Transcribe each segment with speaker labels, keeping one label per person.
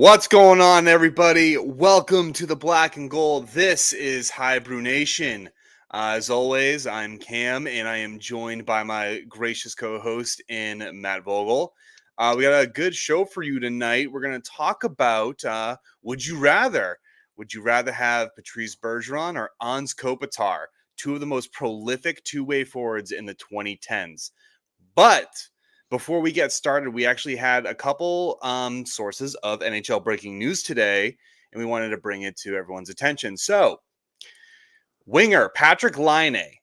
Speaker 1: What's going on, everybody? Welcome to the Black and Gold. This is HiBruiNation. As always, I'm Cam, and I am joined by my gracious co-host in Matt Vogel. We got a good show for you tonight. We're going to talk about would you rather? Would you rather have Patrice Bergeron or Anze Kopitar, two of the most prolific two-way forwards in the 2010s? But before we get started, we actually had a couple sources of NHL breaking news today, and we wanted to bring it to everyone's attention. So, winger Patrick Laine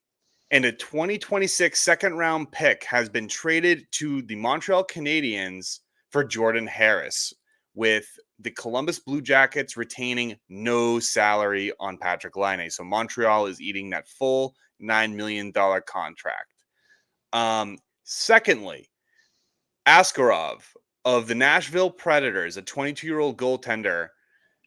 Speaker 1: and a 2026 second-round pick has been traded to the Montreal Canadiens for Jordan Harris, with the Columbus Blue Jackets retaining no salary on Patrick Laine. So Montreal is eating that full $9 million contract. Secondly, Askarov of the Nashville Predators, a 22-year-old goaltender,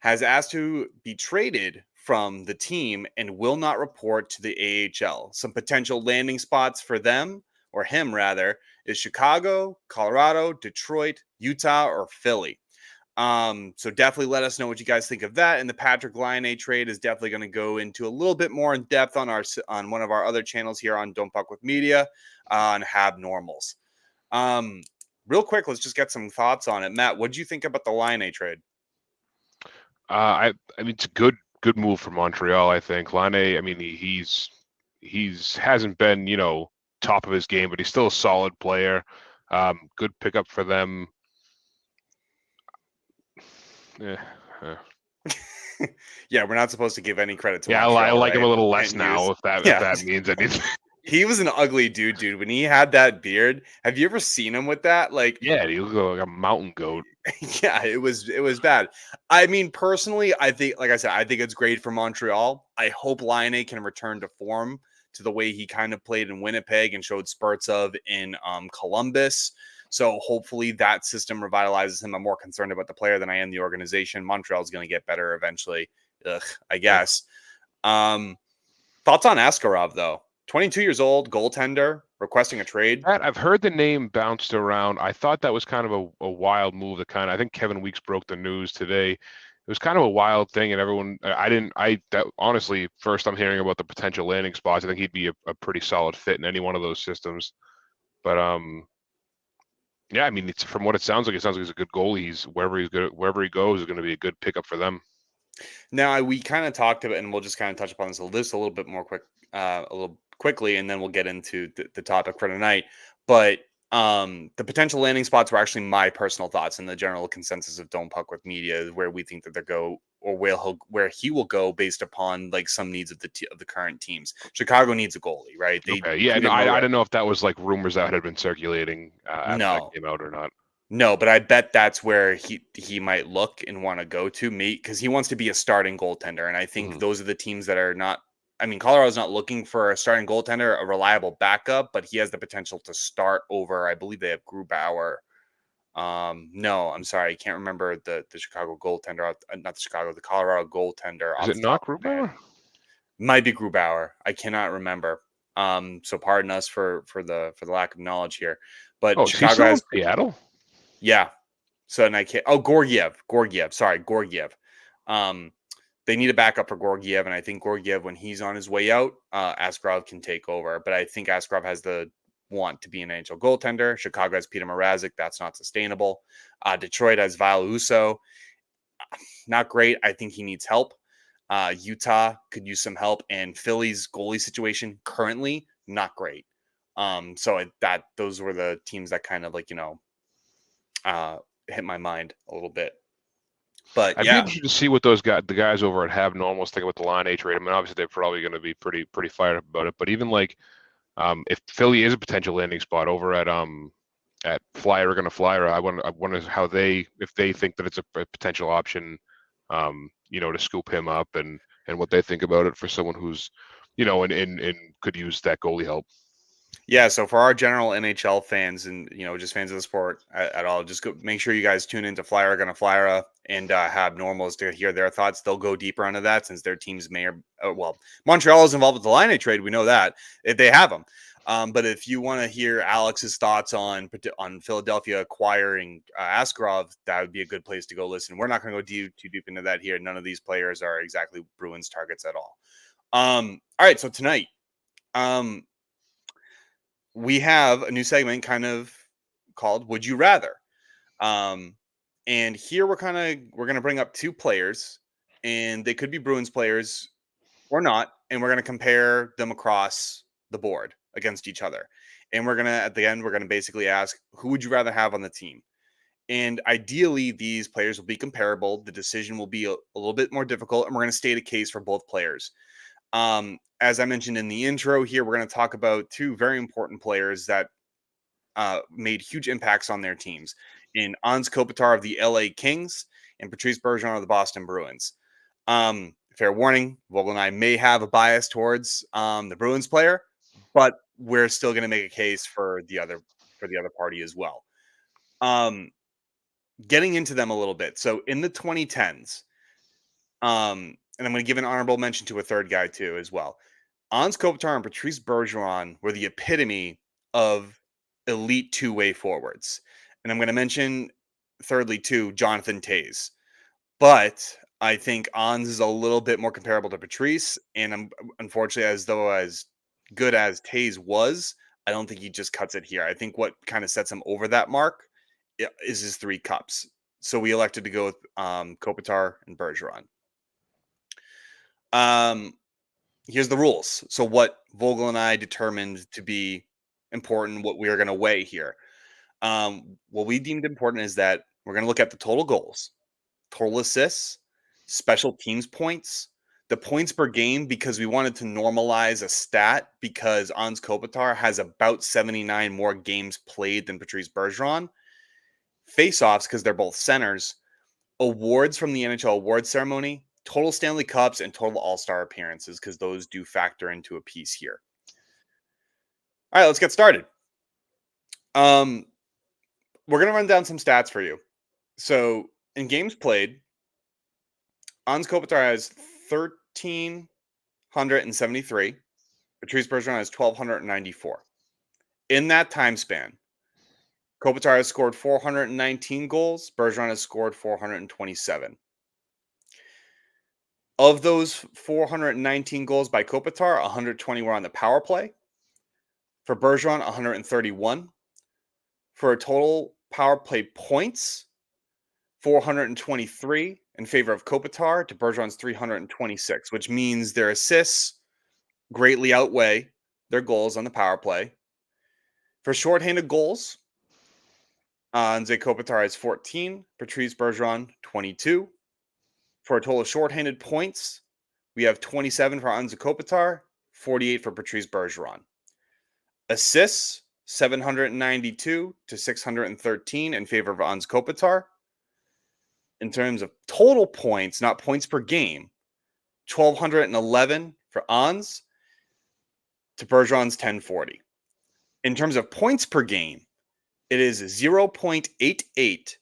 Speaker 1: has asked to be traded from the team and will not report to the AHL. Some potential landing spots for them, or him rather, is Chicago, Colorado, Detroit, Utah, or Philly. So definitely let us know what you guys think of that. And the Patrick Laine trade is definitely going to go into a little bit more in depth on one of our other channels here on Don't Puck With Media on Hab Normals. Real quick, let's just get some thoughts on it. Matt, what did you think about the Laine trade?
Speaker 2: I mean, it's a good move for Montreal. I think Laine. I mean, he's hasn't been top of his game, but he's still a solid player. Good pickup for them.
Speaker 1: Yeah, we're not supposed to give any credit to
Speaker 2: Montreal. I like him a little less now. If that means anything.
Speaker 1: He was an ugly dude. When he had that beard, have you ever seen him with that? Like,
Speaker 2: yeah, he looked like a mountain goat.
Speaker 1: Yeah, it was bad. I mean, personally, I think, like I said, I think it's great for Montreal. I hope Laine can return to form to the way he kind of played in Winnipeg and showed spurts of in Columbus. So hopefully that system revitalizes him. I'm more concerned about the player than I am the organization. Montreal's going to get better eventually, I guess. Thoughts on Askarov, though? 22 years old, goaltender, requesting a trade.
Speaker 2: I've heard the name bounced around. I thought that was kind of a wild move. I think Kevin Weeks broke the news today. It was kind of a wild thing, and everyone, honestly, first I'm hearing about the potential landing spots. I think he'd be a pretty solid fit in any one of those systems. But yeah, I mean, from what it sounds like he's a good goalie. Wherever he goes is going to be a good pickup for them.
Speaker 1: Now, we kind of talked about, and we'll just kind of touch upon this a little bit more quickly, and then we'll get into the topic for tonight. But the potential landing spots were actually my personal thoughts and the general consensus of Don't Puck With Media, where we think that they go, or where he will go based upon like some needs of the current teams. Chicago needs a goalie, right?
Speaker 2: Yeah, no, I don't know if that was like rumors that had been circulating after that came out or not.
Speaker 1: No, but I bet that's where he might look and want to go to, because he wants to be a starting goaltender. And I think those are the teams that are not. I mean, Colorado's not looking for a starting goaltender, a reliable backup, but he has the potential to start over. I believe they have Grubauer. No, I'm sorry, I can't remember the Chicago goaltender. Not the Chicago, the Colorado goaltender.
Speaker 2: Is it not Grubauer?
Speaker 1: Might be Grubauer. I cannot remember. So pardon us for the lack of knowledge here. But Chicago has
Speaker 2: Seattle.
Speaker 1: Yeah. So, and I can't. Oh, Georgiev. Sorry, Georgiev. They need a backup for Georgiev, and I think Georgiev, when he's on his way out, Askarov can take over. But I think Askarov has the want to be an NHL goaltender. Chicago has Peter Mrazek. That's not sustainable. Detroit has Val Uso. Not great. I think he needs help. Utah could use some help, and Philly's goalie situation currently not great. So those were the teams that kind of hit my mind a little bit. But
Speaker 2: I'd be interested to see what the guys over at Hab Normals think about the Laine trade. I mean, obviously they're probably going to be pretty fired up about it. But even if Philly is a potential landing spot over at Flyer going to Flyer, I wonder how if they think that it's a potential option, to scoop him up and what they think about it for someone who's, and could use that goalie help.
Speaker 1: Yeah, so for our general NHL fans and just fans of the sport at all, just go make sure you guys tune into Flyer Gonna Flyer and Hab Normals to hear their thoughts. They'll go deeper into that since their teams Montreal is involved with the Laine trade. We know that if they have them. But if you want to hear Alex's thoughts on Philadelphia acquiring Askarov, that would be a good place to go listen. We're not going to go too deep into that here. None of these players are exactly Bruins targets at all. All right, so tonight, we have a new segment kind of called "Would You Rather," and here we're going to bring up two players, and they could be Bruins players or not, and we're going to compare them across the board against each other. And we're going to, at the end, we're going to basically ask, who would you rather have on the team? And ideally, these players will be comparable. The decision will be a little bit more difficult, and we're going to state a case for both players. As I mentioned in the intro here, we're going to talk about two very important players that made huge impacts on their teams in Anze Kopitar of the LA Kings and Patrice Bergeron of the Boston Bruins. Fair warning, Vogel and I may have a bias towards the Bruins player, but we're still going to make a case for the other party as well. Getting into them a little bit. So in the 2010s, and I'm going to give an honorable mention to a third guy too as well. Anze Kopitar and Patrice Bergeron were the epitome of elite two-way forwards. And I'm going to mention thirdly too Jonathan Toews. But I think Ons is a little bit more comparable to Patrice, and unfortunately, as good as Toews was, I don't think he just cuts it here. I think what kind of sets him over that mark is his 3 cups. So we elected to go with Kopitar and Bergeron. Here's the rules. So what Vogel and I determined to be important, what we are going to weigh here. What we deemed important is that we're going to look at the total goals, total assists, special teams points, the points per game, because we wanted to normalize a stat because Anze Kopitar has about 79 more games played than Patrice Bergeron. Face-offs, because they're both centers. Awards from the NHL awards ceremony, total Stanley Cups, and total All-Star appearances, because those do factor into a piece here. All right, let's get started. We're going to run down some stats for you. So in games played, Anze Kopitar has 1,373. Patrice Bergeron has 1,294. In that time span, Kopitar has scored 419 goals. Bergeron has scored 427. Of those 419 goals by Kopitar, 120 were on the power play. For Bergeron, 131. For a total power play points, 423 in favor of Kopitar to Bergeron's 326, which means their assists greatly outweigh their goals on the power play. For shorthanded goals, Anze Kopitar has 14, Patrice Bergeron 22. For a total of shorthanded points, we have 27 for Anze Kopitar, 48 for Patrice Bergeron. Assists, 792 to 613 in favor of Anze Kopitar. In terms of total points, not points per game, 1,211 for Anze to Bergeron's 1040. In terms of points per game, it is 0.88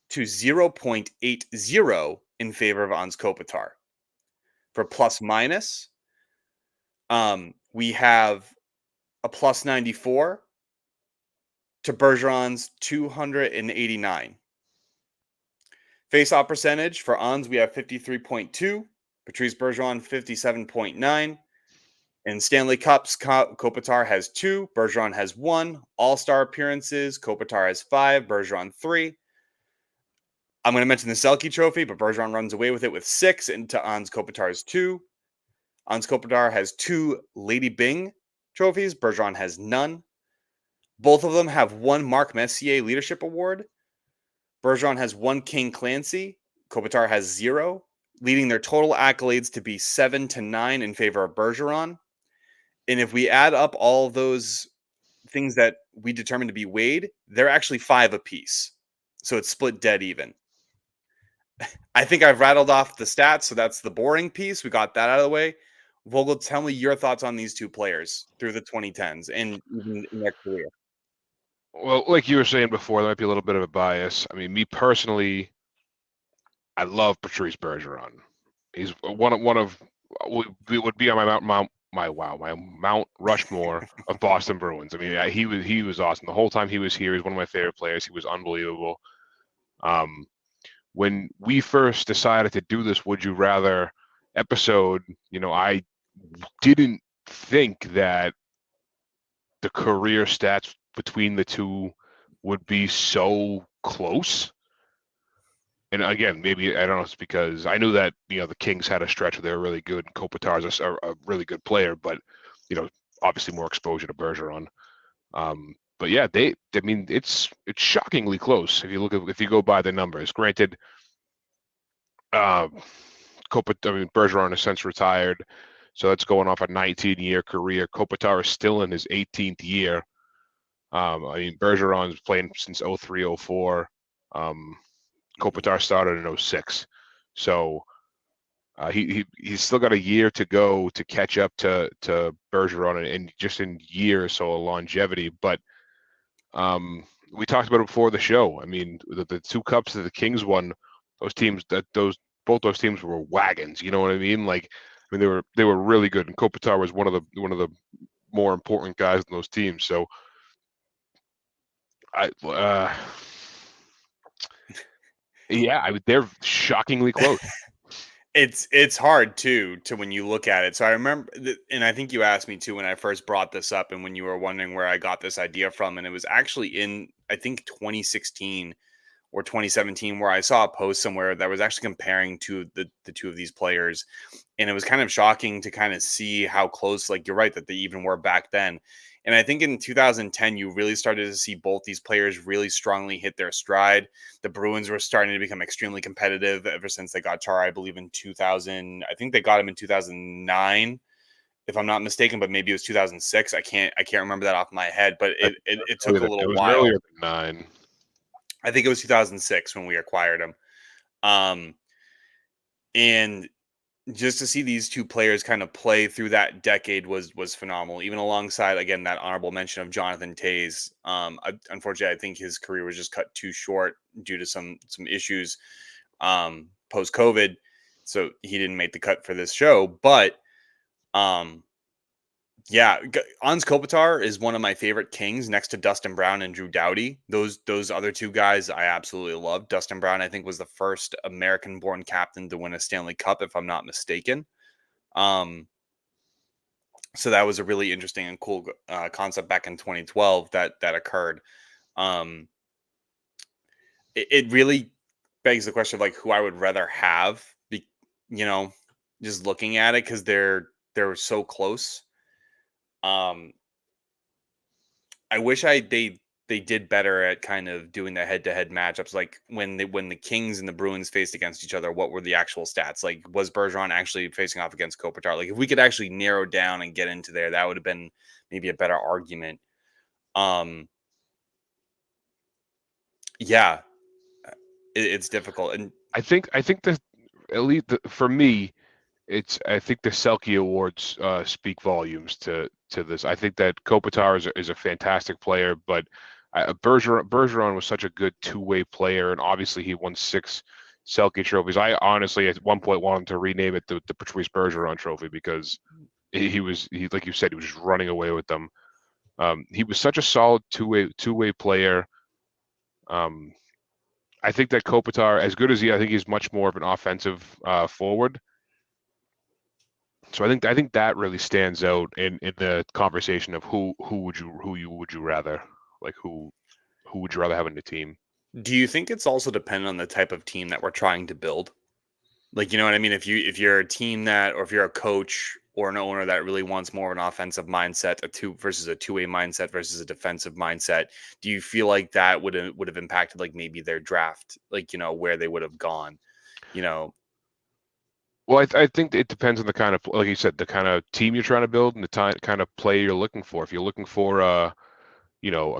Speaker 1: to 0.80 in favor of Anze Kopitar. For plus minus, we have a plus 94 to Bergeron's 289. Face-off percentage for Anze, we have 53.2. Patrice Bergeron, 57.9. In Stanley Cups, Kopitar has 2. Bergeron has 1. All-Star appearances, Kopitar has 5. Bergeron 3. I'm going to mention the Selke Trophy, but Bergeron runs away with it with 6 into Anze Kopitar's 2. Anze Kopitar has 2 Lady Byng trophies. Bergeron has none. Both of them have 1 Mark Messier Leadership Award. Bergeron has 1 King Clancy. Kopitar has 0, leading their total accolades to be 7-9 in favor of Bergeron. And if we add up all those things that we determined to be weighed, they're actually 5 apiece. So it's split dead even. I think I've rattled off the stats, so that's the boring piece. We got that out of the way. Vogel, tell me your thoughts on these two players through the 2010s and even in their career.
Speaker 2: Well, like you were saying before, there might be a little bit of a bias. I mean, me personally, I love Patrice Bergeron. He's one of would be on my Mount Rushmore of Boston Bruins. I mean, he was awesome the whole time he was here. He's one of my favorite players. He was unbelievable. When we first decided to do this Would You Rather episode, I didn't think that the career stats between the two would be so close. And again, maybe I don't know. It's because I knew that the Kings had a stretch where they were really good. Kopitar's a really good player, but obviously more exposure to Bergeron. But yeah, I mean, it's shockingly close if you go by the numbers. Granted, Bergeron has since retired, so that's going off a 19-year career. Kopitar is still in his 18th year. I mean, Bergeron's playing since 03, 04. Kopitar started in 06. So he's still got a year to go to catch up to Bergeron and just in years or so of longevity. But we talked about it before the show. I mean, the two cups that the Kings won, both those teams were wagons. You know what I mean? Like, I mean, they were really good, and Kopitar was one of the more important guys in those teams. So they're shockingly close.
Speaker 1: It's hard too to when you look at it. So I remember, and I think you asked me too when I first brought this up, and when you were wondering where I got this idea from, and it was actually in I think 2016 or 2017 where I saw a post somewhere that was actually comparing the two of these players, and it was kind of shocking to kind of see how close. Like you're right that they even were back then. And I think in 2010, you really started to see both these players really strongly hit their stride. The Bruins were starting to become extremely competitive ever since they got Chara, I believe in 2000. I think they got him in 2009, if I'm not mistaken, but maybe it was 2006. I can't remember that off my head, but it took a little
Speaker 2: It was
Speaker 1: while.
Speaker 2: earlier than 9.
Speaker 1: I think it was 2006 when we acquired him. And just to see these two players kind of play through that decade was phenomenal. Even alongside, again, that honorable mention of Jonathan Toews. Unfortunately, I think his career was just cut too short due to some issues post COVID, so he didn't make the cut for this show. But yeah, Anze Kopitar is one of my favorite Kings next to Dustin Brown and Drew Doughty. Those other two guys I absolutely love. Dustin Brown, I think, was the first American-born captain to win a Stanley Cup, if I'm not mistaken. So that was a really interesting and cool concept back in 2012 that occurred. It really begs the question of like who I would rather have, just looking at it because they're so close. I wish they did better at kind of doing the head-to-head matchups, like when the Kings and the Bruins faced against each other. What were the actual stats? Like, was Bergeron actually facing off against Kopitar? Like, if we could actually narrow down and get into there, that would have been maybe a better argument. Yeah, it's difficult, and
Speaker 2: I think that at least for me, I think the Selke Awards speak volumes to this. I think that Kopitar is a fantastic player, but Bergeron was such a good two-way player, and obviously he won 6 Selke trophies. I honestly at one point wanted to rename it the Patrice Bergeron Trophy because he like you said, he was just running away with them. He was such a solid two-way player. I think that Kopitar, as good as I think he's much more of an offensive forward. So I think that really stands out in the conversation of who would you rather, like who would you rather have in the team?
Speaker 1: do you think it's also dependent on the type of team that we're trying to build? Like, you know what I mean? If you're a team that, or if you're a coach or an owner that really wants more of an offensive mindset, a two-way mindset versus a defensive mindset, do you feel like that would have impacted like maybe their draft, like, where they would have gone, you know?
Speaker 2: Well, I think it depends on the kind of, like you said, the kind of team you're trying to build and the kind of play you're looking for. If you're looking for a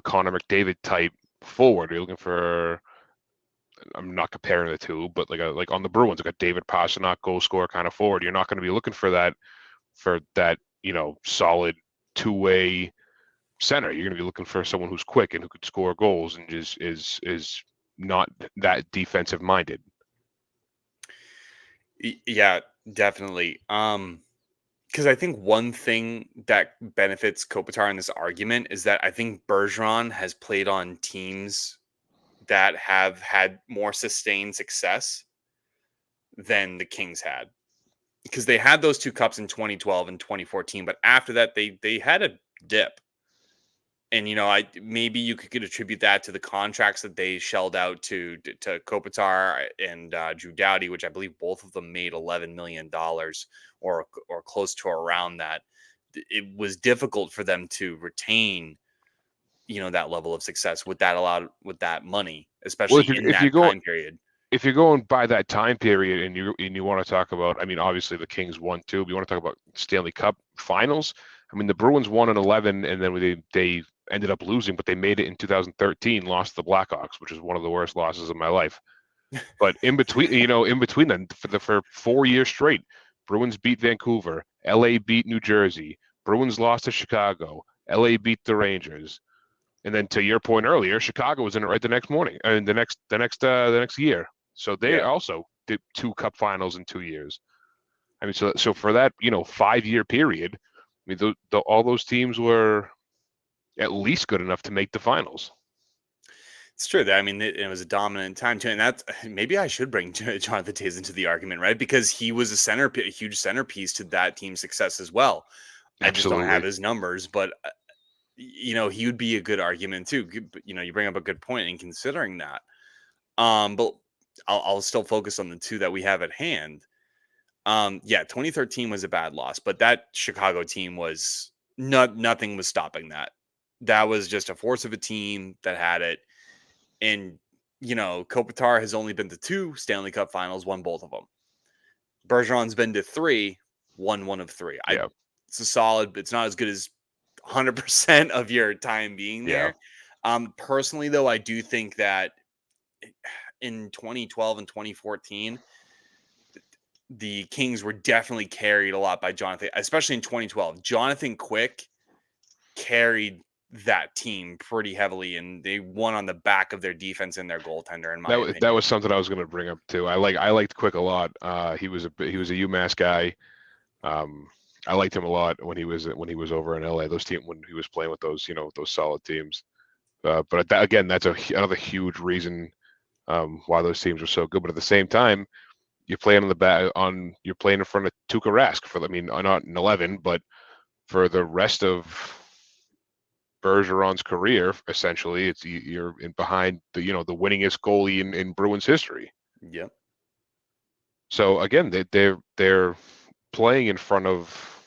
Speaker 2: Connor McDavid type forward, you're looking for, I'm not comparing the two, but like on the Bruins, like a David Pastrnak goal scorer kind of forward. You're not going to be looking for that solid two-way center. You're going to be looking for someone who's quick and who could score goals and just is not that defensive minded.
Speaker 1: Yeah, definitely. because I think one thing that benefits Kopitar in this argument is that I think Bergeron has played on teams that have had more sustained success than the Kings had. Because they had those two cups in 2012 and 2014, but after that they had a dip. And I maybe you could attribute that to the contracts that they shelled out to Kopitar and Drew Doughty, which I believe both of them made $11 million or close to around that. It was difficult for them to retain, that level of success with that money,
Speaker 2: Well,
Speaker 1: especially in
Speaker 2: if you
Speaker 1: that
Speaker 2: go
Speaker 1: time period.
Speaker 2: if you're going by that time period and you want to talk about, I mean, obviously the Kings won too, but you want to talk about Stanley Cup finals. I mean, the Bruins won in 11, and then they ended up losing, but they made it in 2013, lost to the Blackhawks, which is one of the worst losses of my life. But in between, in between then, for 4 years straight, Bruins beat Vancouver, L.A. beat New Jersey, Bruins lost to Chicago, L.A. beat the Rangers. And then to your point earlier, Chicago was in it right the next morning, and the next year. So they
Speaker 1: Yeah.
Speaker 2: also did 2 Cup finals in 2 years. I mean, so for that 5-year period, I mean, all those teams were at least good enough to make the finals.
Speaker 1: It's true that it was a dominant time too, and that's maybe I should bring Jonathan Toews into the argument, right? Because he was a huge centerpiece to that team's success as well. I just don't have
Speaker 2: Absolutely.
Speaker 1: his numbers, but he would be a good argument too. You bring up a good point in considering that. But I'll still focus on the two that we have at hand. Yeah, 2013 was a bad loss, but that Chicago team was nothing was stopping that. That was just a force of a team that had it. And, Kopitar has only been to 2 Stanley Cup finals, won both of them. Bergeron's been to 3, won 1 of 3.
Speaker 2: Yeah.
Speaker 1: It's a solid, it's not as good as 100% of your time being
Speaker 2: Yeah.
Speaker 1: there. Personally, though, I do think that in 2012 and 2014, the Kings were definitely carried a lot by Jonathan, especially in 2012. Jonathan Quick carried that team pretty heavily, and they won on the back of their defense and their goaltender, in my
Speaker 2: That
Speaker 1: opinion.
Speaker 2: was something I was going to bring up too. I liked Quick a lot. He was a UMass guy. I liked him a lot when he was over in L.A. Those team when he was playing with those those solid teams. But again, that's another huge reason why those teams are so good. But at the same time, you're playing you're playing in front of Tuukka Rask for, I mean, not in 11, but for the rest of Bergeron's career, essentially, you're in behind the the winningest goalie in Bruins history.
Speaker 1: Yep.
Speaker 2: So again, they're playing in front of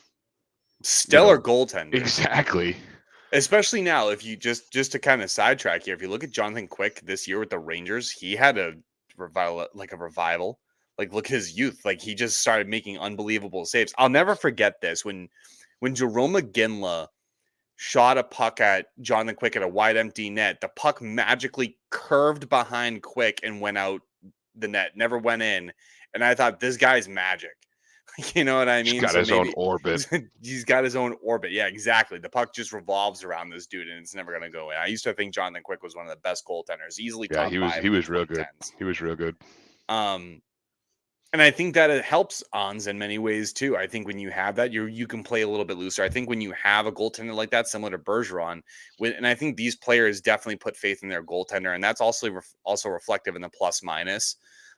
Speaker 1: Stellar goaltenders.
Speaker 2: exactly.
Speaker 1: Especially now, if you just to kind of sidetrack here, if you look at Jonathan Quick this year with the Rangers, he had a revival. Like, look at his youth. Like, he just started making unbelievable saves. I'll never forget this when Jerome McGinley shot a puck at Jonathan Quick at a wide empty net. The puck magically curved behind Quick and went out the net, never went in. And I thought, this guy's magic. You know what I
Speaker 2: He's
Speaker 1: mean?
Speaker 2: got
Speaker 1: So
Speaker 2: his own
Speaker 1: maybe
Speaker 2: orbit.
Speaker 1: he's got his own orbit. Yeah, exactly. The puck just revolves around this dude, and it's never going to go in. I used to think Jonathan Quick was one of the best goaltenders, easily
Speaker 2: Yeah,
Speaker 1: top 5
Speaker 2: he
Speaker 1: in the
Speaker 2: was real good.
Speaker 1: 2010s.
Speaker 2: He was real good.
Speaker 1: And I think that it helps Anze in many ways too. I think when you have that, you can play a little bit looser. I think when you have a goaltender like that, similar to Bergeron, and I think these players definitely put faith in their goaltender, and that's also reflective in the plus minus.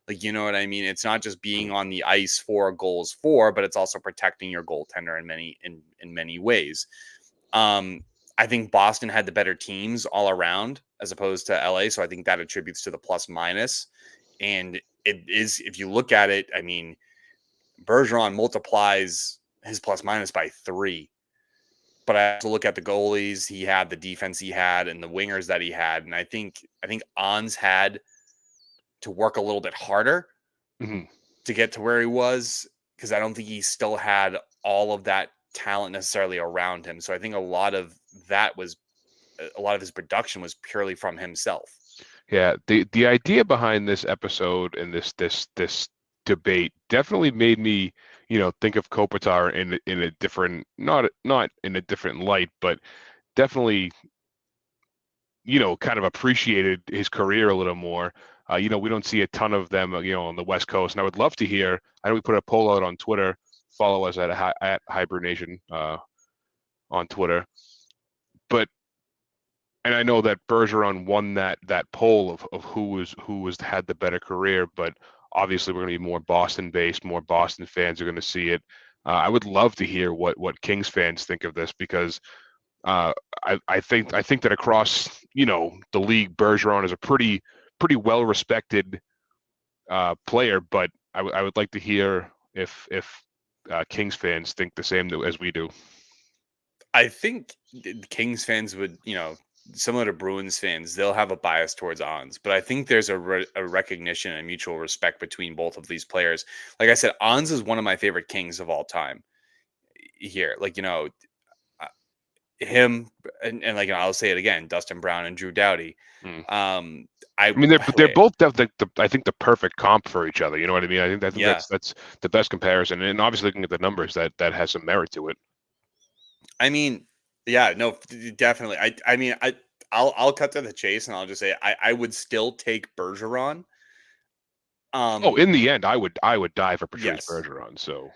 Speaker 1: Like, you know what I mean? It's not just being on the ice for goals for, but it's also protecting your goaltender in many ways. I think Boston had the better teams all around as opposed to LA, so I think that attributes to the plus minus. And it is, if you look at it, I mean, Bergeron multiplies his plus minus by 3. But I have to look at the goalies he had, the defense he had, and the wingers that he had. And I think Ons had to work a little bit harder
Speaker 2: Mm-hmm.
Speaker 1: to get to where he was, because I don't think he still had all of that talent necessarily around him. So I think a lot of his production was purely from himself.
Speaker 2: Yeah, the idea behind this episode and this debate definitely made me, think of Kopitar in a different, not in a different light, but definitely, kind of appreciated his career a little more. We don't see a ton of them, on the West Coast, and I would love to hear. I know we put a poll out on Twitter follow us at HiBruiNation on Twitter. But and I know that Bergeron won that poll of who was had the better career, but obviously we're going to be more Boston based, more Boston fans are going to see it. I would love to hear what Kings fans think of this because uh, I think that across the league, Bergeron is a pretty well respected player, but I would like to hear if Kings fans think the same as we do.
Speaker 1: I think Kings fans would, similar to Bruins fans, they'll have a bias towards Ons, but I think there's a recognition and mutual respect between both of these players. Like I said, Ons is one of my favorite Kings of all time here. Like, uh, him and like, I'll say it again, Dustin Brown and Drew Doughty.
Speaker 2: Mm.
Speaker 1: Um,
Speaker 2: I mean, they're both I think the perfect comp for each other. You know what I mean? I think
Speaker 1: yeah.
Speaker 2: that's the best comparison, and obviously looking at the numbers, that has some merit to it.
Speaker 1: I mean, yeah, no, definitely. I mean, I'll cut to the chase and I'll just say I would still take Bergeron.
Speaker 2: Oh, in the end, I would die for Patrice
Speaker 1: Yes.
Speaker 2: Bergeron. So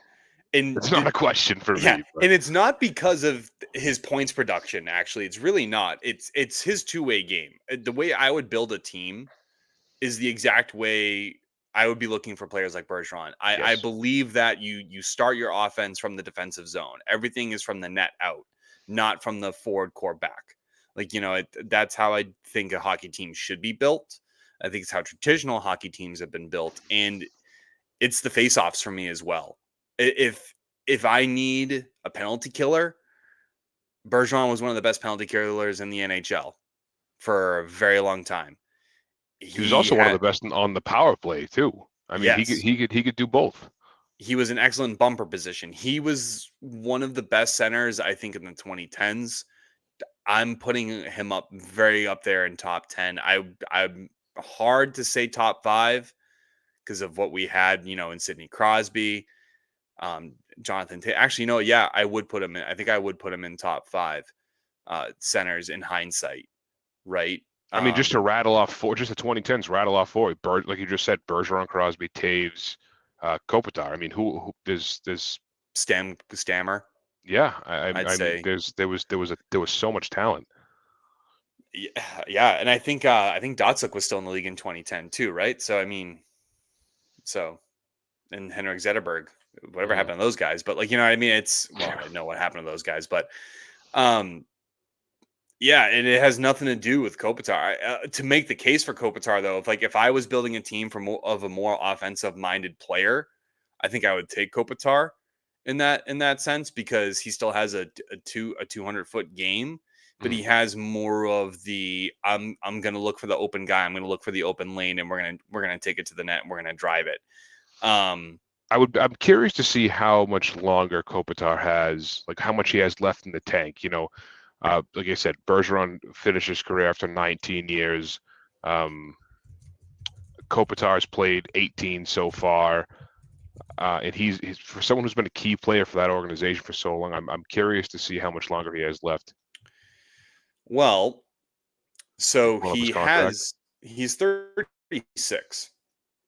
Speaker 1: And
Speaker 2: it's not a question for
Speaker 1: yeah,
Speaker 2: me. But.
Speaker 1: and it's not because of his points production. Actually, it's really not. It's his two-way game. The way I would build a team is the exact way I would be looking for players like Bergeron. I
Speaker 2: Yes.
Speaker 1: believe that you start your offense from the defensive zone. Everything is from the net out, not from the forward core back. Like, that's how I think a hockey team should be built. I think it's how traditional hockey teams have been built, and it's the face-offs for me as well. If I need a penalty killer, Bergeron was one of the best penalty killers in the NHL for a very long time.
Speaker 2: He was
Speaker 1: He
Speaker 2: also one of
Speaker 1: had
Speaker 2: the best on the power play too. I mean,
Speaker 1: yes,
Speaker 2: he could do both.
Speaker 1: he was an excellent bumper position. He was one of the best centers, I think, in the 2010s. I'm putting him up very up there in top 10. I'm hard to say top 5 because of what we had, in Sidney Crosby, Jonathan Taylor. Actually, yeah, I would put him in. I think I would put him in top 5 centers in hindsight, right?
Speaker 2: I mean, just to rattle off four, just the 2010s, rattle off four. Like you just said, Bergeron, Crosby, Taves, Kopitar. I mean, who there's
Speaker 1: Stammer.
Speaker 2: Yeah,
Speaker 1: I'd
Speaker 2: I mean,
Speaker 1: say.
Speaker 2: there was so much talent.
Speaker 1: Yeah, and I think Dotsuk was still in the league in 2010 too, right? So I mean, and Henrik Zetterberg, whatever
Speaker 2: Mm.
Speaker 1: happened to those guys? But like, I mean, I know what happened to those guys, but um, yeah, and it has nothing to do with Kopitar. To make the case for Kopitar, though, if I was building a team for more of a more offensive minded player, I think I would take Kopitar in that sense because he still has a 200-foot game, but he
Speaker 2: Mm.
Speaker 1: has more of the I'm going to look for the open guy, I'm going to look for the open lane, and we're gonna take it to the net and we're gonna drive it.
Speaker 2: I'm curious to see how much longer Kopitar has, like how much he has left in the tank. Like I said, Bergeron finished his career after 19 years. Kopitar's played 18 so far. And he's for someone who's been a key player for that organization for so long. I'm curious to see how much longer he has left.
Speaker 1: Well, so
Speaker 2: Pull up his contract.
Speaker 1: he's 36.
Speaker 2: Mm.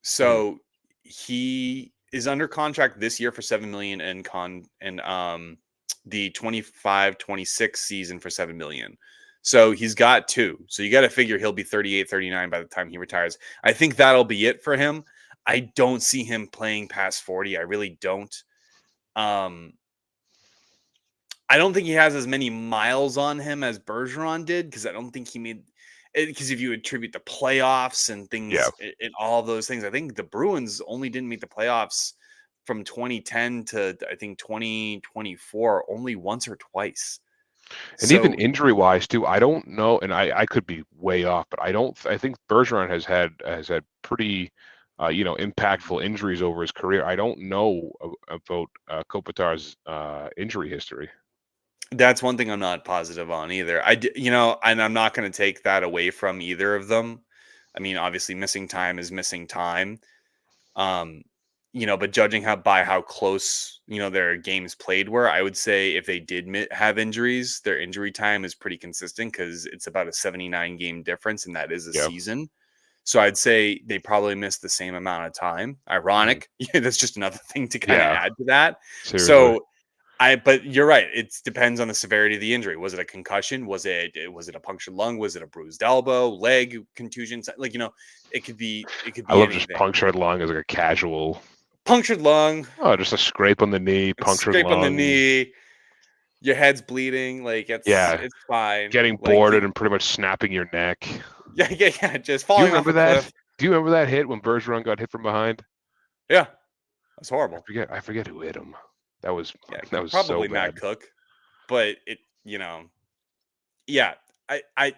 Speaker 1: So he is under contract this year for 7 million and the 25-26 season for 7 million. So he's got 2. So you got to figure he'll be 38, 39 by the time he retires. I think that'll be it for him. I don't see him playing past 40. I really don't. Um I don't think he has as many miles on him as Bergeron did because I don't think he made it. Because if you attribute the playoffs and
Speaker 2: Yeah.
Speaker 1: things and all those things, I think the Bruins only didn't make the playoffs from 2010 to I think 2024 only once or twice.
Speaker 2: And even
Speaker 1: So
Speaker 2: injury wise too, I don't know, and I could be way off, but I think Bergeron has had pretty impactful injuries over his career. I don't know about Kopitar's injury history.
Speaker 1: that's one thing I'm not positive on either. And I'm not going to take that away from either of them. I mean, obviously, missing time is missing time. Um, but judging by how close, their games played were, I would say if they did have injuries, their injury time is pretty consistent because it's about a 79 game difference, and that is a
Speaker 2: Yeah.
Speaker 1: season. So I'd say they probably missed the same amount of time. Ironic. Yeah, that's just another thing to kind of
Speaker 2: Yeah,
Speaker 1: add to that.
Speaker 2: seriously.
Speaker 1: So but you're right. It depends on the severity of the injury. Was it a concussion? Was it a punctured lung? Was it a bruised elbow, leg contusion? Like, it could
Speaker 2: I
Speaker 1: be
Speaker 2: love just
Speaker 1: anything.
Speaker 2: punctured lung as like a casual.
Speaker 1: Punctured lung,
Speaker 2: Oh, just a scrape on the knee,
Speaker 1: a
Speaker 2: punctured
Speaker 1: scrape on the
Speaker 2: lung.
Speaker 1: knee, your head's bleeding. Like
Speaker 2: Yeah,
Speaker 1: it's fine.
Speaker 2: getting
Speaker 1: Like
Speaker 2: boarded and pretty much snapping your neck.
Speaker 1: yeah, yeah, yeah. Just
Speaker 2: Do you
Speaker 1: falling off
Speaker 2: remember
Speaker 1: a
Speaker 2: that?
Speaker 1: cliff.
Speaker 2: Do you remember that hit when Bergeron got hit from behind?
Speaker 1: Yeah, that's horrible.
Speaker 2: I forget who hit him. That was
Speaker 1: Yeah,
Speaker 2: that was so
Speaker 1: probably Matt
Speaker 2: bad.
Speaker 1: Cook, but yeah. I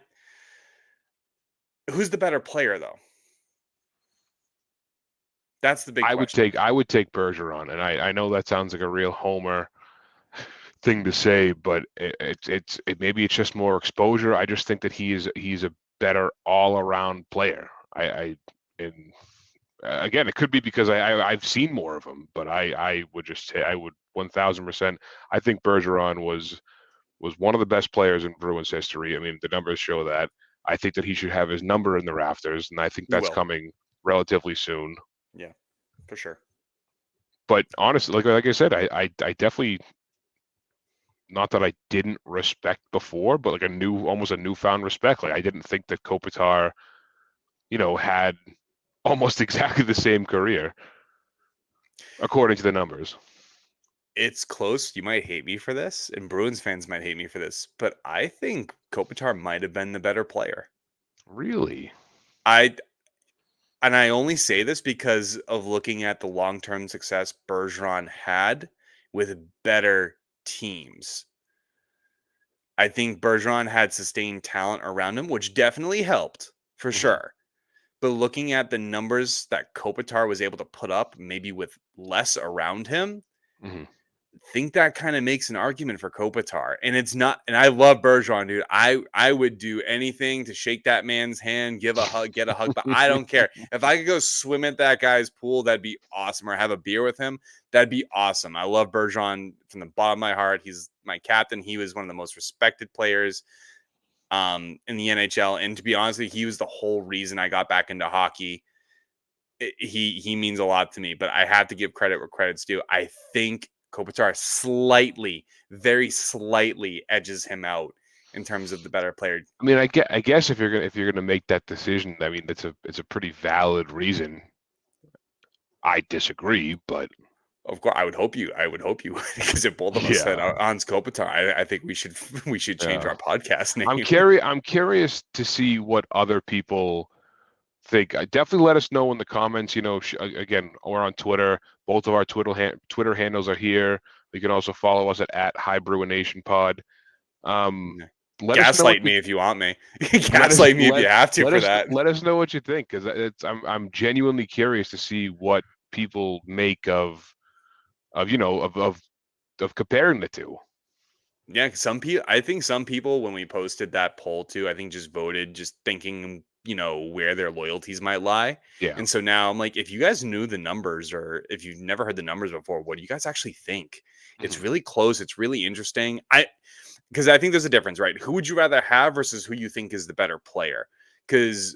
Speaker 1: who's the better player though? That's the big question.
Speaker 2: I would take Bergeron, and I know that sounds like a real homer thing to say, but maybe it's just more exposure. I just think that he's a better all around player. And again, it could be because I've seen more of him, but I would just say I would 1000%. I think Bergeron was one of the best players in Bruins history. I mean, the numbers show that. I think that he should have his number in the rafters, and I think
Speaker 1: He
Speaker 2: that's
Speaker 1: will.
Speaker 2: coming relatively soon.
Speaker 1: Yeah, for sure.
Speaker 2: But honestly, like I said, I definitely, not that I didn't respect before, but like almost a newfound respect. Like I didn't think that Kopitar, had almost exactly the same career according to the numbers.
Speaker 1: It's close. You might hate me for this, and Bruins fans might hate me for this, but I think Kopitar might have been the better player.
Speaker 2: Really?
Speaker 1: I and I only say this because of looking at the long-term success Bergeron had with better teams. I think Bergeron had sustained talent around him, which definitely helped for
Speaker 2: Hmm.
Speaker 1: sure. But looking at the numbers that Kopitar was able to put up, maybe with less around him,
Speaker 2: Hmm.
Speaker 1: think that kind of makes an argument for Kopitar. And it's not, and I love Bergeron, dude. I would do anything to shake that man's hand, give a hug, get a hug, but I don't care. If I could go swim at that guy's pool, that'd be awesome. Or have a beer with him, that'd be awesome. I love Bergeron from the bottom of my heart. He's my captain. He was one of the most respected players in the NHL. And to be honest with you, he was the whole reason I got back into hockey. He means a lot to me, but I have to give credit where credit's due. I think Kopitar slightly, very slightly edges him out in terms of the better player.
Speaker 2: I mean, I guess if you're gonna make that decision, I mean, it's a pretty valid reason. I disagree, but
Speaker 1: Of course, I would hope you because if both of us said
Speaker 2: yeah,
Speaker 1: Anze Kopitar, I think we should we should change
Speaker 2: yeah.
Speaker 1: our podcast
Speaker 2: I'm
Speaker 1: name.
Speaker 2: curious. I'm curious to see what other people think. Definitely let us know in the comments. Again, we're on Twitter. Both of our Twitter handles are here. You can also follow us at HiBruiNation Pod. Um, let us know what
Speaker 1: Gaslight
Speaker 2: you
Speaker 1: me if you want me.
Speaker 2: let us
Speaker 1: Gaslight me if you have to for that.
Speaker 2: let us know what you think, because I'm genuinely curious to see what people make of comparing the two.
Speaker 1: Yeah, some people. I think some people, when we posted that poll too, I think just voted just thinking, where their loyalties might lie.
Speaker 2: Yeah.
Speaker 1: And so now I'm like, if you guys knew the numbers, or if you've never heard the numbers before, what do you guys actually think? It's
Speaker 2: Mhm.
Speaker 1: really close. It's really interesting. Because I think there's a difference, right? Who would you rather have versus who you think is the better player? Because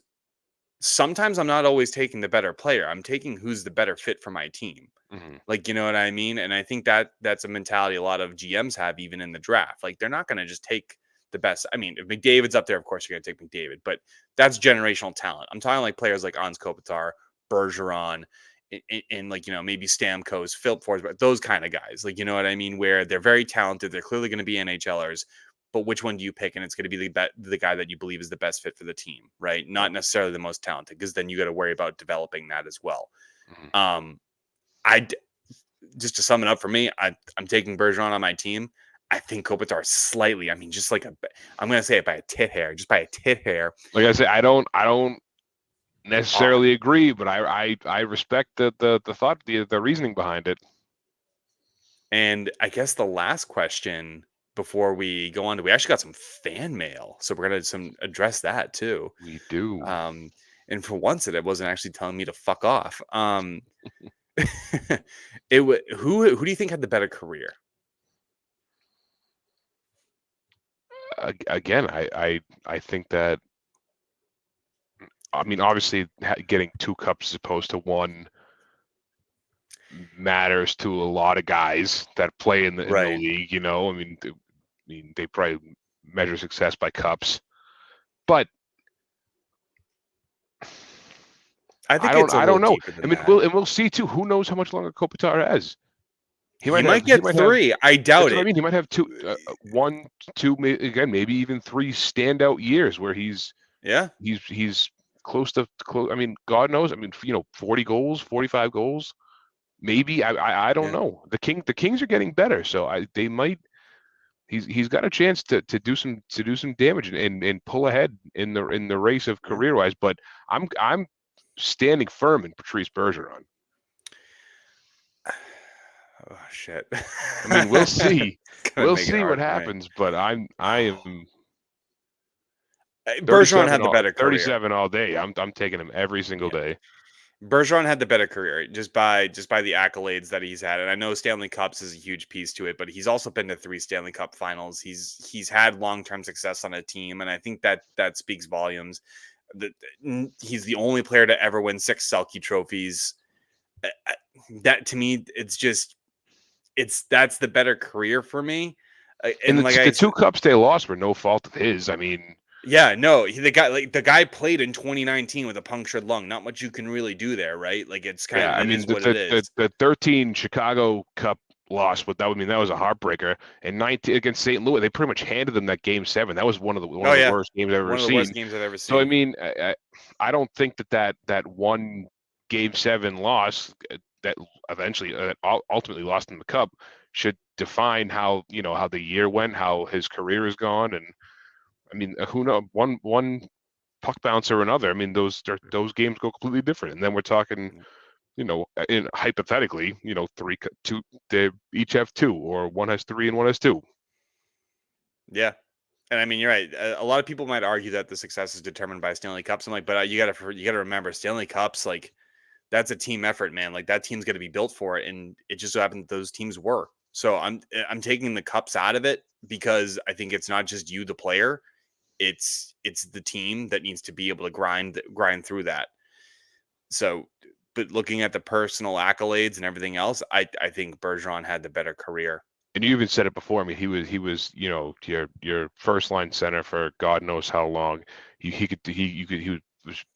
Speaker 1: sometimes I'm not always taking the better player. I'm taking who's the better fit for my team.
Speaker 2: Mhm.
Speaker 1: Like, you know what I mean? And I think that's a mentality a lot of GMs have even in the draft. Like, they're not going to just take the best. I mean, if McDavid's up there, of course you're going to take McDavid, but that's generational talent. I'm talking like players like Anze Kopitar, Bergeron, and like, maybe Stamkos, Philip Forsberg, those kind of guys. Like, you know what I mean? Where they're very talented. They're clearly going to be NHLers, but which one do you pick? And it's going to be the guy that you believe is the best fit for the team, right? Not necessarily the most talented, because then you got to worry about developing that as well.
Speaker 2: Mhm.
Speaker 1: I just to sum it up for me, I'm taking Bergeron on my team. I think Kopitar slightly. I mean, just like I'm going to say it by a tit hair, just by a tit hair.
Speaker 2: Like I said, I don't
Speaker 1: Off.
Speaker 2: necessarily agree, but I respect the thought, the reasoning behind it.
Speaker 1: And I guess the last question before we go on to, we actually got some fan mail, so we're gonna address that too.
Speaker 2: We do.
Speaker 1: Um, and for once, it wasn't actually telling me to fuck off. Who do you think had the better career?
Speaker 2: Again, I think that I mean, obviously, getting 2 cups as opposed to 1 matters to a lot of guys that play in the
Speaker 1: Right.
Speaker 2: league. You know, I mean, they probably measure success by cups, but
Speaker 1: I think it's a
Speaker 2: I
Speaker 1: little
Speaker 2: don't know.
Speaker 1: deeper
Speaker 2: I
Speaker 1: than
Speaker 2: mean,
Speaker 1: that.
Speaker 2: we'll see too. Who knows how much longer Kopitar has?
Speaker 1: He might get 3. I doubt
Speaker 2: That's what I
Speaker 1: it.
Speaker 2: mean. He might have 2, 1, 2, again, maybe even 3 standout years where
Speaker 1: Yeah.
Speaker 2: he's close to close. I mean, God knows. I mean, 40 goals, 45 goals, maybe. I don't
Speaker 1: Yeah.
Speaker 2: know. The Kings are getting better, so they might. He's got a chance to do some damage and pull ahead in the race of
Speaker 1: Yeah.
Speaker 2: career wise. But I'm standing firm in Patrice Bergeron.
Speaker 1: Oh shit.
Speaker 2: I mean, we'll see.
Speaker 1: Gonna
Speaker 2: We'll
Speaker 1: make it
Speaker 2: see what
Speaker 1: hard for me.
Speaker 2: happens, but I am
Speaker 1: Bergeron had the better career.
Speaker 2: 37 all day. I'm taking him every single
Speaker 1: Yeah.
Speaker 2: day.
Speaker 1: Bergeron had the better career just by the accolades that he's had. And I know Stanley Cups is a huge piece to it, but he's also been to 3 Stanley Cup finals. He's had long-term success on a team, and I think that speaks volumes. He's the only player to ever win 6 Selke trophies. That to me, that's the better career for me.
Speaker 2: And
Speaker 1: And like
Speaker 2: the 2 cups they lost were no fault of his. I mean,
Speaker 1: yeah, no, the guy played in 2019 with a punctured lung. Not much you can really do there, right? Like
Speaker 2: yeah, I
Speaker 1: it
Speaker 2: mean
Speaker 1: is what it is.
Speaker 2: the 13 Chicago Cup loss, but that would mean that was a heartbreaker. And 19 against St. Louis, they pretty much handed them that game 7. That was one
Speaker 1: Oh
Speaker 2: of the
Speaker 1: yeah,
Speaker 2: worst games I've ever
Speaker 1: one of the worst
Speaker 2: seen.
Speaker 1: games I've ever
Speaker 2: So I
Speaker 1: seen.
Speaker 2: mean, I don't think that one game 7 loss that eventually ultimately lost in the cup should define how how the year went, how his career has gone, and I mean, who knows, one puck bouncer or another. I mean, those games go completely different, and then we're talking, in hypothetically, 2, they each have 2, or one has 3 and one has 2.
Speaker 1: Yeah, and I mean you're right. A lot of people might argue that the success is determined by Stanley Cups. I'm like, but you gotta remember Stanley Cups, like that's a team effort, man. Like that team's gonna be built for it, and it just so happened that those teams were. So I'm taking the cups out of it because I think it's not just you, the player. It's the team that needs to be able to grind through that. So, but looking at the personal accolades and everything else, I think Bergeron had the better career.
Speaker 2: And you even said it before. I mean, he was your first line center for God knows how long. He could he you could he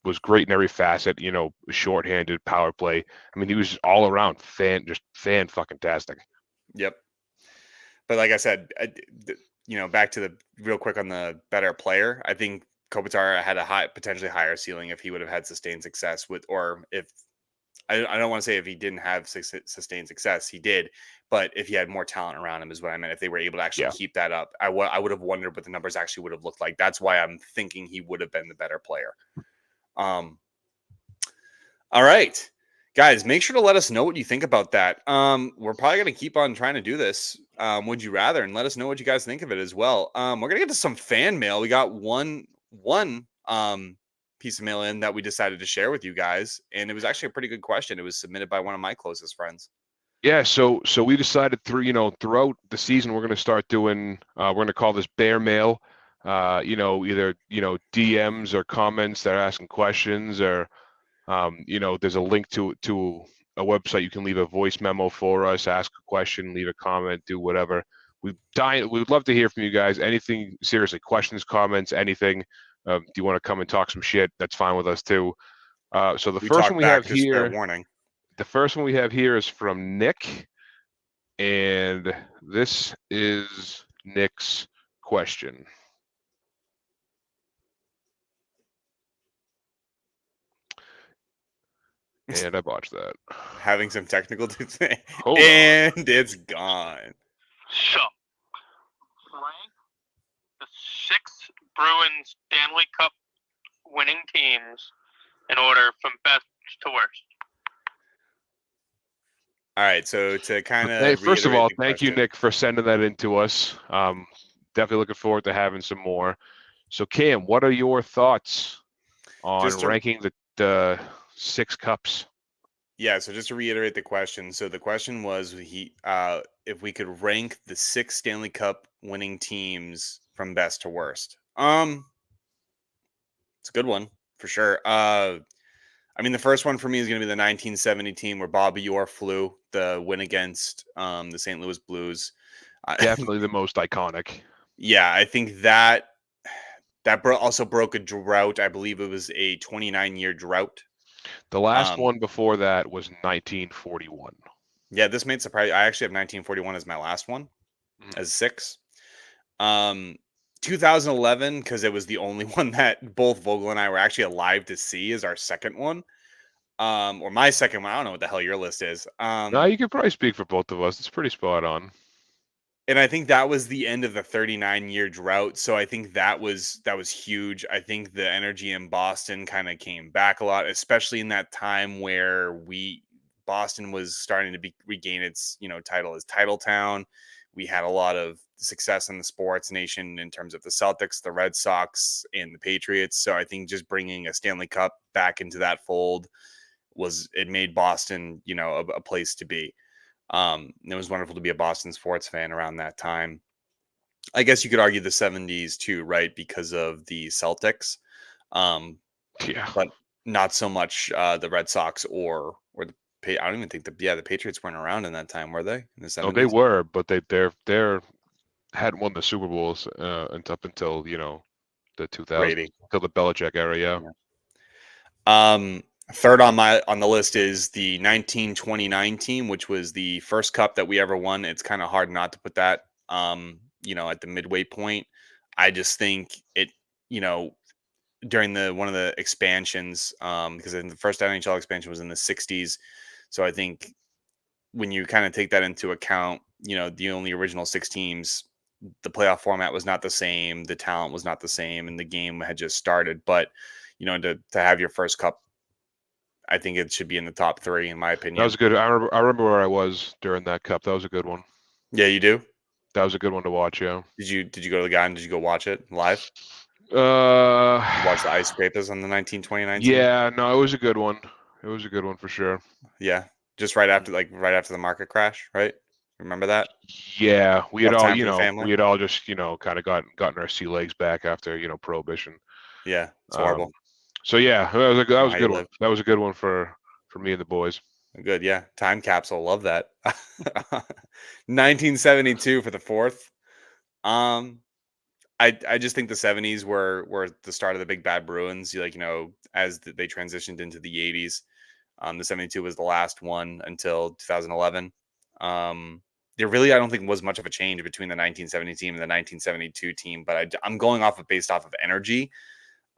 Speaker 2: was great in every facet. Shorthanded, power play. I mean, he was just all around fan fucking tastic.
Speaker 1: Yep. But like I said, back to the real quick on the better player. I think Kopitar had a potentially higher ceiling if he would have had sustained success with, or if I don't want to say if he didn't have sustained success, he did, but if he had more talent around him is what I meant. If they were able to actually
Speaker 2: Yeah.
Speaker 1: keep that up, I would have wondered what the numbers actually would have looked like. That's why I'm thinking he would have been the better player. All right, guys, make sure to let us know what you think about that. We're probably going to keep on trying to do this. Would you rather? And let us know what you guys think of it as well. We're going to get to some fan mail. We got one piece of mail in that we decided to share with you guys, and it was actually a pretty good question. It was submitted by one of my closest friends.
Speaker 2: Yeah, so we decided throughout the season we're going to start doing we're going to call this bear mail. Either DMs or comments that are asking questions, or there's a link to a website you can leave a voice memo for us, ask a question, leave a comment, do whatever. We would love to hear from you guys. Anything, seriously, questions, comments, anything. Do you want to come and talk some shit? That's fine with us too. So
Speaker 1: We talk back, just fair warning.
Speaker 2: the first one we have here is from Nick, and this is Nick's question. And I botched that.
Speaker 1: Having some technical difficulties,
Speaker 2: Hold
Speaker 1: and
Speaker 2: on.
Speaker 1: it's gone.
Speaker 3: So, rank the 6 Bruins Stanley Cup winning teams in order from best to worst.
Speaker 1: All right, so to kind of
Speaker 2: First of all, thank you,
Speaker 1: question,
Speaker 2: Nick, for sending that in to us. Definitely looking forward to having some more. So, Cam, what are your thoughts on
Speaker 1: just to
Speaker 2: ranking the 6 cups?
Speaker 1: Yeah, so just to reiterate the question. So the question was if we could rank the 6 Stanley Cup winning teams from best to worst. It's a good one. for sure. I mean, the first one for me is going to be the 1970 team where Bobby Orr flew the win against the St. Louis Blues.
Speaker 2: Definitely the most iconic.
Speaker 1: Yeah, I think that also broke a drought. I believe it was a 29-year drought.
Speaker 2: The last one before that was 1941.
Speaker 1: Yeah, this made surprise. I actually have 1941 as my last one, as 6. 2011, because it was the only one that both Vogel and I were actually alive to see, is our second one. Or my second one. I don't know what the hell your list is.
Speaker 2: No, you could probably speak for both of us. It's pretty spot on.
Speaker 1: And I think that was the end of the 39-year drought. So I think that was huge. I think the energy in Boston kind of came back a lot, especially in that time where Boston was starting to regain its, title as title town. We had a lot of success in the sports nation in terms of the Celtics, the Red Sox, and the Patriots. So I think just bringing a Stanley Cup back into that fold it made Boston, a place to be. It was wonderful to be a Boston sports fan around that time. I guess you could argue the 70s too, right? Because of the Celtics.
Speaker 2: Yeah.
Speaker 1: But not so much the Red Sox or the I don't even think the Patriots weren't around in that time, were they? In the 70s?
Speaker 2: No, they were, but they're hadn't won the Super Bowls up until, the 2000s, until the Belichick era,
Speaker 1: yeah. Third on the list is the 1929 team, which was the first cup that we ever won. It's kind of hard not to put that, at the midway point. I just think it, during one of the expansions, because the first NHL expansion was in the 60s. So I think when you kind of take that into account, the only original 6 teams, the playoff format was not the same, the talent was not the same, and the game had just started. But, to have your first cup, I think it should be in the top 3, in my opinion.
Speaker 2: That was good. I remember where I was during that cup. That was a good one.
Speaker 1: Yeah, you do?
Speaker 2: That was a good one to watch, yeah.
Speaker 1: Did you go to the game? Did you go watch it live? Watch the ice scrapers on the 1929 team?
Speaker 2: Yeah, no, it was a good one. It was a good one for sure.
Speaker 1: Yeah. Just right after the market crash, right? Remember that?
Speaker 2: Yeah, we had all,
Speaker 1: family?
Speaker 2: we had all just, kind of gotten our sea legs back after, prohibition.
Speaker 1: Yeah, it's horrible.
Speaker 2: So yeah, that was a good one.
Speaker 1: live.
Speaker 2: That was a good one for me and the boys.
Speaker 1: Good, yeah. Time capsule, love that. 1972 for the 4th. I just think the 70s were the start of the big bad Bruins. As they transitioned into the 80s. The 72 was the last one until 2011. There really, I don't think, was much of a change between the 1970 team and the 1972 team, but I'm going based off of energy,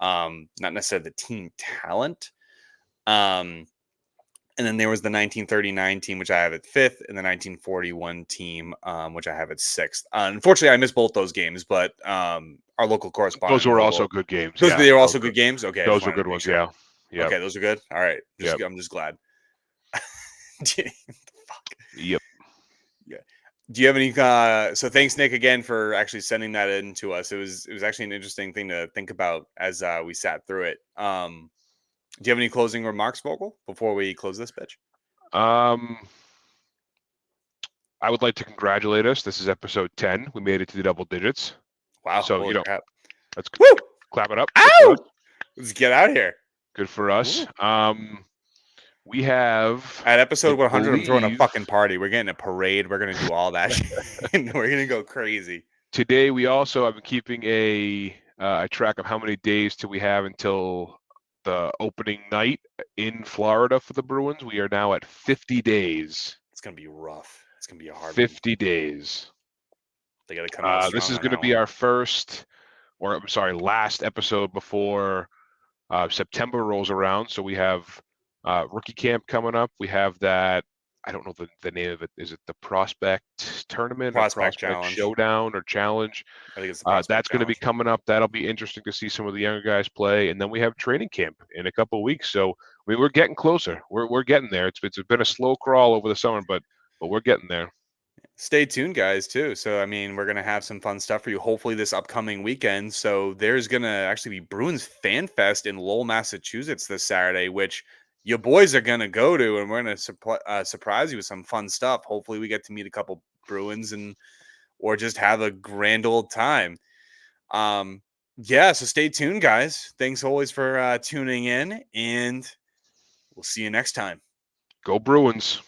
Speaker 1: not necessarily the team talent. And then there was the 1939 team, which I have at 5th, and the 1941 team, which I have at 6th. Unfortunately, I missed both those games, but our local correspondent.
Speaker 2: Those were also good games.
Speaker 1: They were also good games? Okay.
Speaker 2: Those were good ones, yeah.
Speaker 1: Yep. Okay, those are good? All right.
Speaker 2: Yep.
Speaker 1: I'm just glad. Fuck.
Speaker 2: Yep.
Speaker 1: Yeah. Do you have any so thanks, Nick, again for actually sending that in to us. It was actually an interesting thing to think about as we sat through it. Do you have any closing remarks, Vogel, before we close this bitch?
Speaker 2: I would like to congratulate us. This is episode 10. We made it to the double digits.
Speaker 1: Wow.
Speaker 2: So, let's clap it up.
Speaker 1: Ow! Let's get out of here.
Speaker 2: Good for us. We have
Speaker 1: at episode 100. I'm throwing a fucking party. We're getting a parade. We're gonna do all that. We're gonna go crazy.
Speaker 2: Today, we also have been keeping a track of how many days till we have until the opening night in Florida for the Bruins. We are now at 50 days.
Speaker 1: It's gonna be rough. It's gonna be a hard
Speaker 2: 50 days.
Speaker 1: They gotta come out strong.
Speaker 2: This is going to be our last episode before September rolls around. So we have rookie camp coming up. We have that. I don't know the name of it. Is it the Prospect Tournament,
Speaker 1: Prospect
Speaker 2: Challenge, Showdown, or Challenge?
Speaker 1: I think it's the
Speaker 2: that's going to be coming up. That'll be interesting to see some of the younger guys play. And then we have training camp in a couple of weeks. So we're getting closer. We're getting there. It's been a slow crawl over the summer, but we're getting there.
Speaker 1: Stay tuned, guys, too. So, we're going to have some fun stuff for you, hopefully, this upcoming weekend. So, there's going to actually be Bruins Fan Fest in Lowell, Massachusetts this Saturday, which your boys are going to go to, and we're going to surprise you with some fun stuff. Hopefully, we get to meet a couple Bruins or just have a grand old time. yeah, so stay tuned, guys. Thanks always for tuning in, and we'll see you next time.
Speaker 2: Go Bruins.